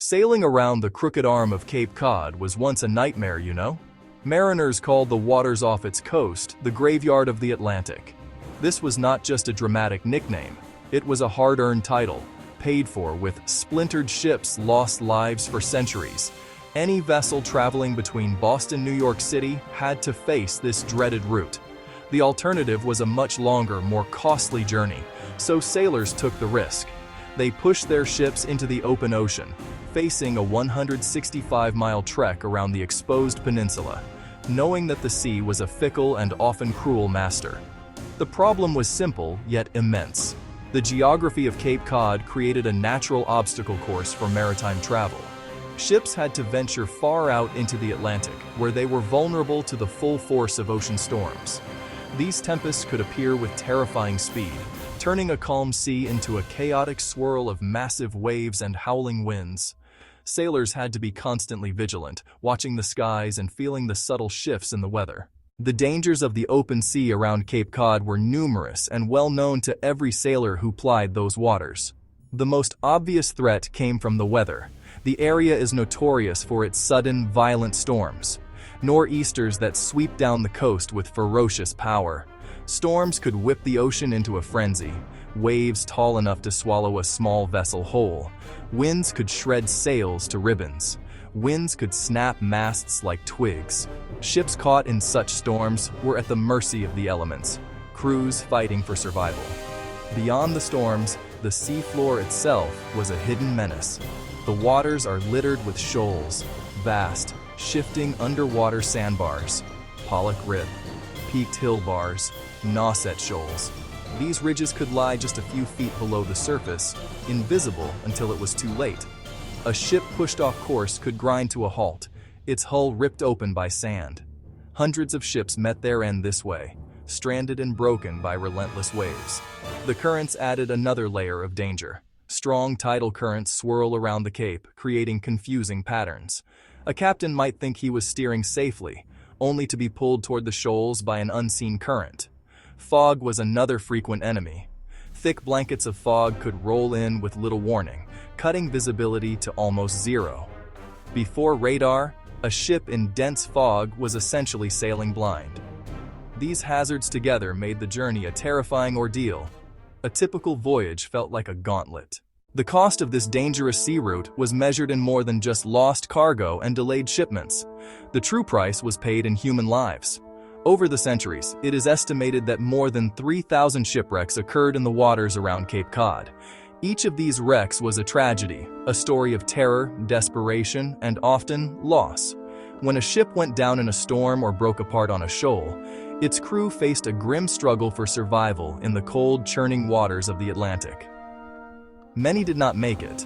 Sailing around the crooked arm of Cape Cod was once a nightmare, you know? Mariners called the waters off its coast the graveyard of the Atlantic. This was not just a dramatic nickname, it was a hard-earned title, paid for with splintered ships lost lives for centuries. Any vessel traveling between Boston and New York City had to face this dreaded route. The alternative was a much longer, more costly journey, so sailors took the risk. They pushed their ships into the open ocean, facing a 165-mile trek around the exposed peninsula, knowing that the sea was a fickle and often cruel master. The problem was simple, yet immense. The geography of Cape Cod created a natural obstacle course for maritime travel. Ships had to venture far out into the Atlantic, where they were vulnerable to the full force of ocean storms. These tempests could appear with terrifying speed, turning a calm sea into a chaotic swirl of massive waves and howling winds. Sailors had to be constantly vigilant, watching the skies and feeling the subtle shifts in the weather. The dangers of the open sea around Cape Cod were numerous and well known to every sailor who plied those waters. The most obvious threat came from the weather. The area is notorious for its sudden, violent storms. Nor'easters that sweep down the coast with ferocious power. Storms could whip the ocean into a frenzy, waves tall enough to swallow a small vessel whole. Winds could shred sails to ribbons. Winds could snap masts like twigs. Ships caught in such storms were at the mercy of the elements, crews fighting for survival. Beyond the storms, the seafloor itself was a hidden menace. The waters are littered with shoals, vast, shifting underwater sandbars, Pollock Rip, peaked hill bars, Nauset shoals. These ridges could lie just a few feet below the surface, invisible until it was too late. A ship pushed off course could grind to a halt, its hull ripped open by sand. Hundreds of ships met their end this way, stranded and broken by relentless waves. The currents added another layer of danger. Strong tidal currents swirl around the cape, creating confusing patterns. A captain might think he was steering safely, only to be pulled toward the shoals by an unseen current. Fog was another frequent enemy. Thick blankets of fog could roll in with little warning, cutting visibility to almost zero. Before radar, a ship in dense fog was essentially sailing blind. These hazards together made the journey a terrifying ordeal. A typical voyage felt like a gauntlet. The cost of this dangerous sea route was measured in more than just lost cargo and delayed shipments. The true price was paid in human lives. Over the centuries, it is estimated that more than 3,000 shipwrecks occurred in the waters around Cape Cod. Each of these wrecks was a tragedy, a story of terror, desperation, and often loss. When a ship went down in a storm or broke apart on a shoal, its crew faced a grim struggle for survival in the cold, churning waters of the Atlantic. Many did not make it.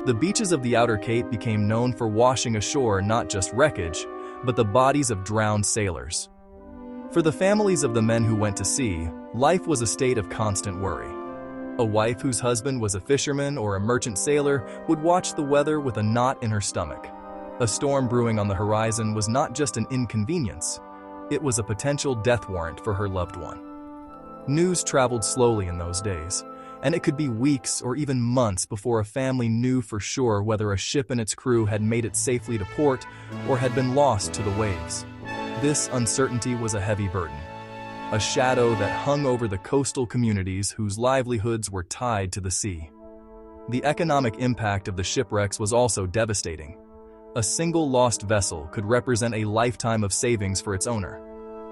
The beaches of the Outer Cape became known for washing ashore not just wreckage, but the bodies of drowned sailors. For the families of the men who went to sea, life was a state of constant worry. A wife whose husband was a fisherman or a merchant sailor would watch the weather with a knot in her stomach. A storm brewing on the horizon was not just an inconvenience, it was a potential death warrant for her loved one. News traveled slowly in those days, and it could be weeks or even months before a family knew for sure whether a ship and its crew had made it safely to port or had been lost to the waves. This uncertainty was a heavy burden, a shadow that hung over the coastal communities whose livelihoods were tied to the sea. The economic impact of the shipwrecks was also devastating. A single lost vessel could represent a lifetime of savings for its owner.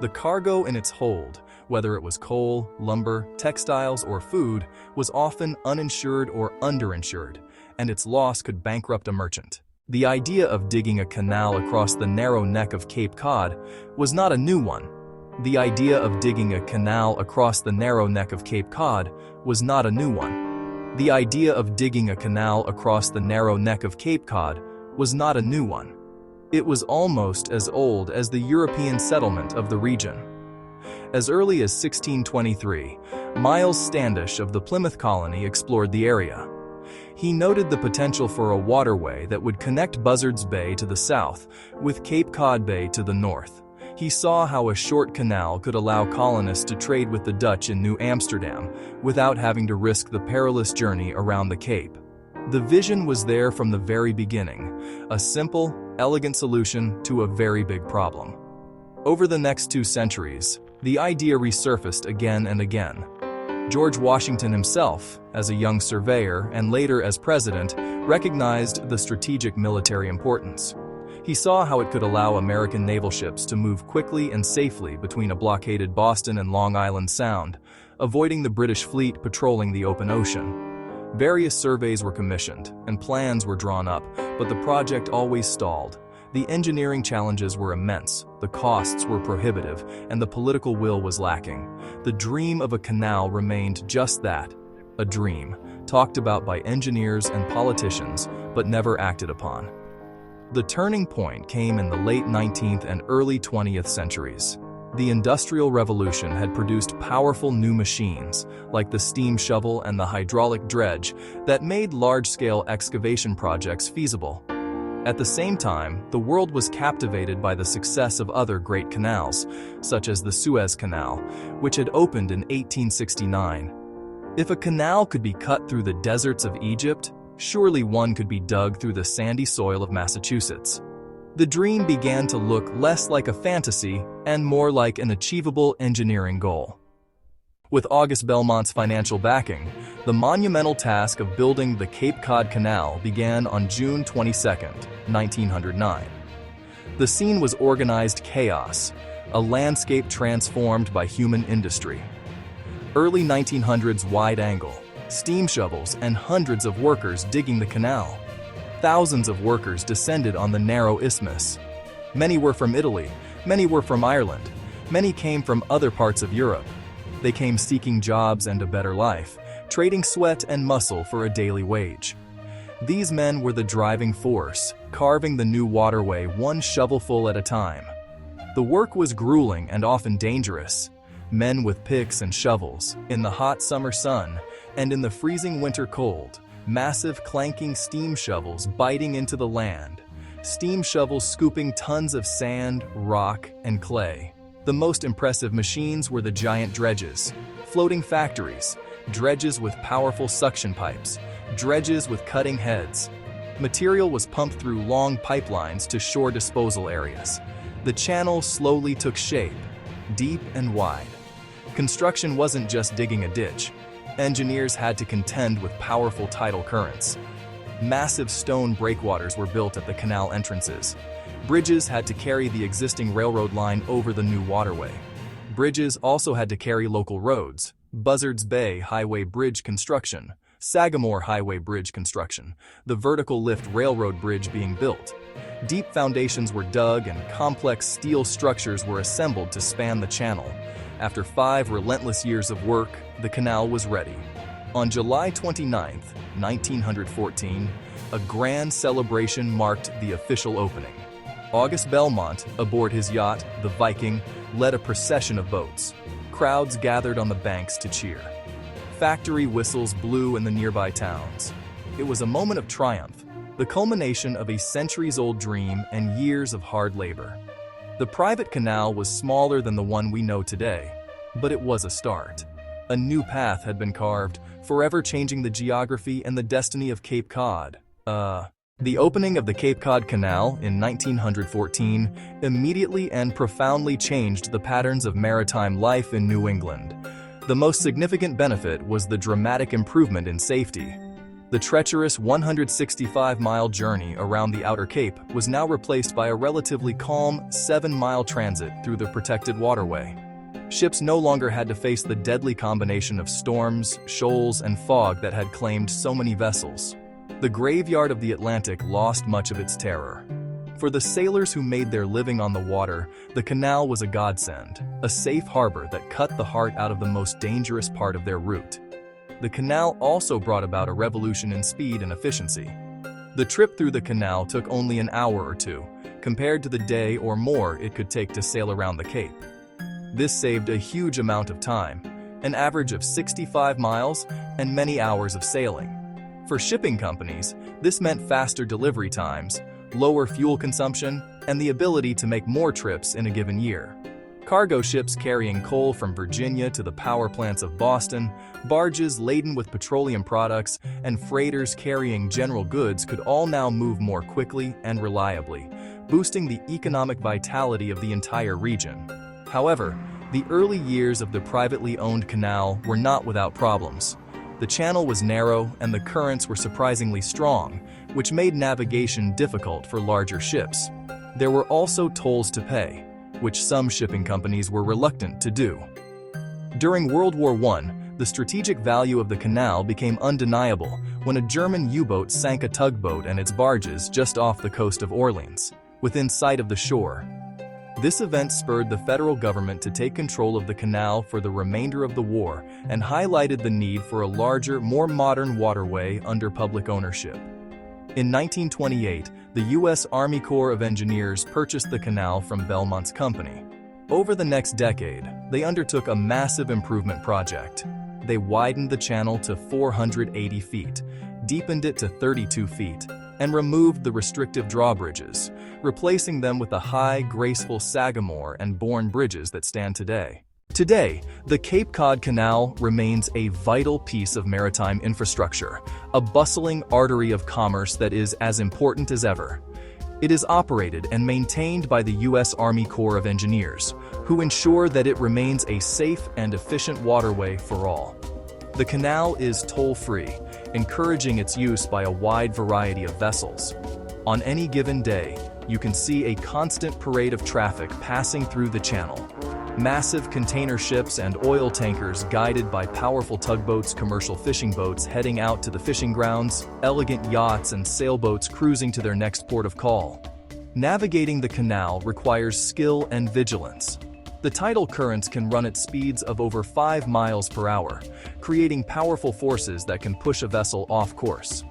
The cargo in its hold, whether it was coal, lumber, textiles, or food, was often uninsured or underinsured, and its loss could bankrupt a merchant. The idea of digging a canal across the narrow neck of Cape Cod was not a new one. The idea of digging a canal across the narrow neck of Cape Cod was not a new one. The idea of digging a canal across the narrow neck of Cape Cod was not a new one. It was almost as old as the European settlement of the region. As early as 1623, Miles Standish of the Plymouth colony explored the area. He noted the potential for a waterway that would connect Buzzards Bay to the south with Cape Cod Bay to the north. He saw how a short canal could allow colonists to trade with the Dutch in New Amsterdam without having to risk the perilous journey around the Cape. The vision was there from the very beginning, a simple, elegant solution to a very big problem. Over the next 2 centuries, the idea resurfaced again and again. George Washington himself, as a young surveyor and later as president, recognized the strategic military importance. He saw how it could allow American naval ships to move quickly and safely between a blockaded Boston and Long Island Sound, avoiding the British fleet patrolling the open ocean. Various surveys were commissioned, and plans were drawn up, but the project always stalled. The engineering challenges were immense, the costs were prohibitive, and the political will was lacking. The dream of a canal remained just that, a dream, talked about by engineers and politicians, but never acted upon. The turning point came in the late 19th and early 20th centuries. The Industrial Revolution had produced powerful new machines, like the steam shovel and the hydraulic dredge, that made large-scale excavation projects feasible. At the same time, the world was captivated by the success of other great canals, such as the Suez Canal, which had opened in 1869. If a canal could be cut through the deserts of Egypt, surely one could be dug through the sandy soil of Massachusetts. The dream began to look less like a fantasy and more like an achievable engineering goal. With August Belmont's financial backing, the monumental task of building the Cape Cod Canal began on June 22, 1909. The scene was organized chaos, a landscape transformed by human industry. Early 1900s wide-angle, steam shovels, and hundreds of workers digging the canal. Thousands of workers descended on the narrow isthmus. Many were from Italy, many were from Ireland, many came from other parts of Europe. They came seeking jobs and a better life, trading sweat and muscle for a daily wage. These men were the driving force, carving the new waterway one shovelful at a time. The work was grueling and often dangerous. Men with picks and shovels, in the hot summer sun, and in the freezing winter cold, massive clanking steam shovels biting into the land, steam shovels scooping tons of sand, rock, and clay. The most impressive machines were the giant dredges, floating factories, dredges with powerful suction pipes, dredges with cutting heads. Material was pumped through long pipelines to shore disposal areas. The channel slowly took shape, deep and wide. Construction wasn't just digging a ditch. Engineers had to contend with powerful tidal currents. Massive stone breakwaters were built at the canal entrances. Bridges had to carry the existing railroad line over the new waterway. Bridges also had to carry local roads, Buzzards Bay Highway Bridge construction, Sagamore Highway Bridge construction, the vertical lift railroad bridge being built. Deep foundations were dug and complex steel structures were assembled to span the channel. After 5 relentless years of work, the canal was ready. On July 29, 1914, a grand celebration marked the official opening. August Belmont, aboard his yacht, the Viking, led a procession of boats. Crowds gathered on the banks to cheer. Factory whistles blew in the nearby towns. It was a moment of triumph, the culmination of a centuries-old dream and years of hard labor. The private canal was smaller than the one we know today, but it was a start. A new path had been carved, forever changing the geography and the destiny of Cape Cod. The opening of the Cape Cod Canal in 1914 immediately and profoundly changed the patterns of maritime life in New England. The most significant benefit was the dramatic improvement in safety. The treacherous 165-mile journey around the Outer Cape was now replaced by a relatively calm 7-mile transit through the protected waterway. Ships no longer had to face the deadly combination of storms, shoals, and fog that had claimed so many vessels. The graveyard of the Atlantic lost much of its terror. For the sailors who made their living on the water, the canal was a godsend, a safe harbor that cut the heart out of the most dangerous part of their route. The canal also brought about a revolution in speed and efficiency. The trip through the canal took only an hour or two, compared to the day or more it could take to sail around the Cape. This saved a huge amount of time, an average of 65 miles and many hours of sailing. For shipping companies, this meant faster delivery times, lower fuel consumption, and the ability to make more trips in a given year. Cargo ships carrying coal from Virginia to the power plants of Boston, barges laden with petroleum products, and freighters carrying general goods could all now move more quickly and reliably, boosting the economic vitality of the entire region. However, the early years of the privately owned canal were not without problems. The channel was narrow and the currents were surprisingly strong, which made navigation difficult for larger ships. There were also tolls to pay, which some shipping companies were reluctant to do. During World War I, the strategic value of the canal became undeniable when a German U-boat sank a tugboat and its barges just off the coast of Orleans, within sight of the shore. This event spurred the federal government to take control of the canal for the remainder of the war and highlighted the need for a larger, more modern waterway under public ownership. In 1928, the U.S. Army Corps of Engineers purchased the canal from Belmont's company. Over the next decade, they undertook a massive improvement project. They widened the channel to 480 feet, deepened it to 32 feet, and removed the restrictive drawbridges, replacing them with the high, graceful Sagamore and Bourne bridges that stand today. Today, the Cape Cod Canal remains a vital piece of maritime infrastructure, a bustling artery of commerce that is as important as ever. It is operated and maintained by the U.S. Army Corps of Engineers, who ensure that it remains a safe and efficient waterway for all. The canal is toll-free, encouraging its use by a wide variety of vessels. On any given day, you can see a constant parade of traffic passing through the channel. Massive container ships and oil tankers guided by powerful tugboats, commercial fishing boats heading out to the fishing grounds, elegant yachts and sailboats cruising to their next port of call. Navigating the canal requires skill and vigilance. The tidal currents can run at speeds of over 5 miles per hour, creating powerful forces that can push a vessel off course.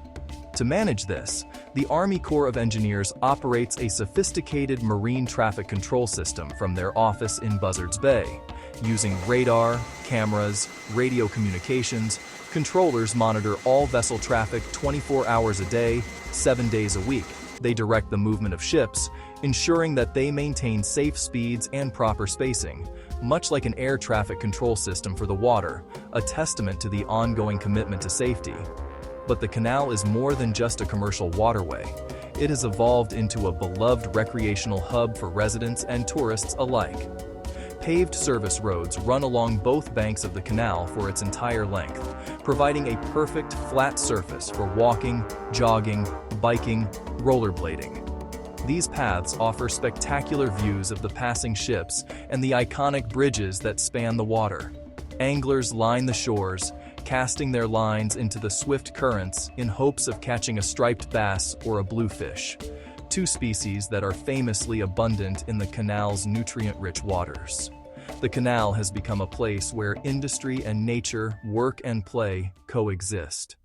To manage this, the Army Corps of Engineers operates a sophisticated marine traffic control system from their office in Buzzards Bay. Using radar, cameras, radio communications, controllers monitor all vessel traffic 24 hours a day, 7 days a week. They direct the movement of ships, ensuring that they maintain safe speeds and proper spacing, much like an air traffic control system for the water, a testament to the ongoing commitment to safety. But the canal is more than just a commercial waterway. It has evolved into a beloved recreational hub for residents and tourists alike. Paved service roads run along both banks of the canal for its entire length, providing a perfect flat surface for walking, jogging, biking, rollerblading. These paths offer spectacular views of the passing ships and the iconic bridges that span the water. Anglers line the shores, casting their lines into the swift currents in hopes of catching a striped bass or a bluefish, two species that are famously abundant in the canal's nutrient-rich waters. The canal has become a place where industry and nature, work and play, coexist.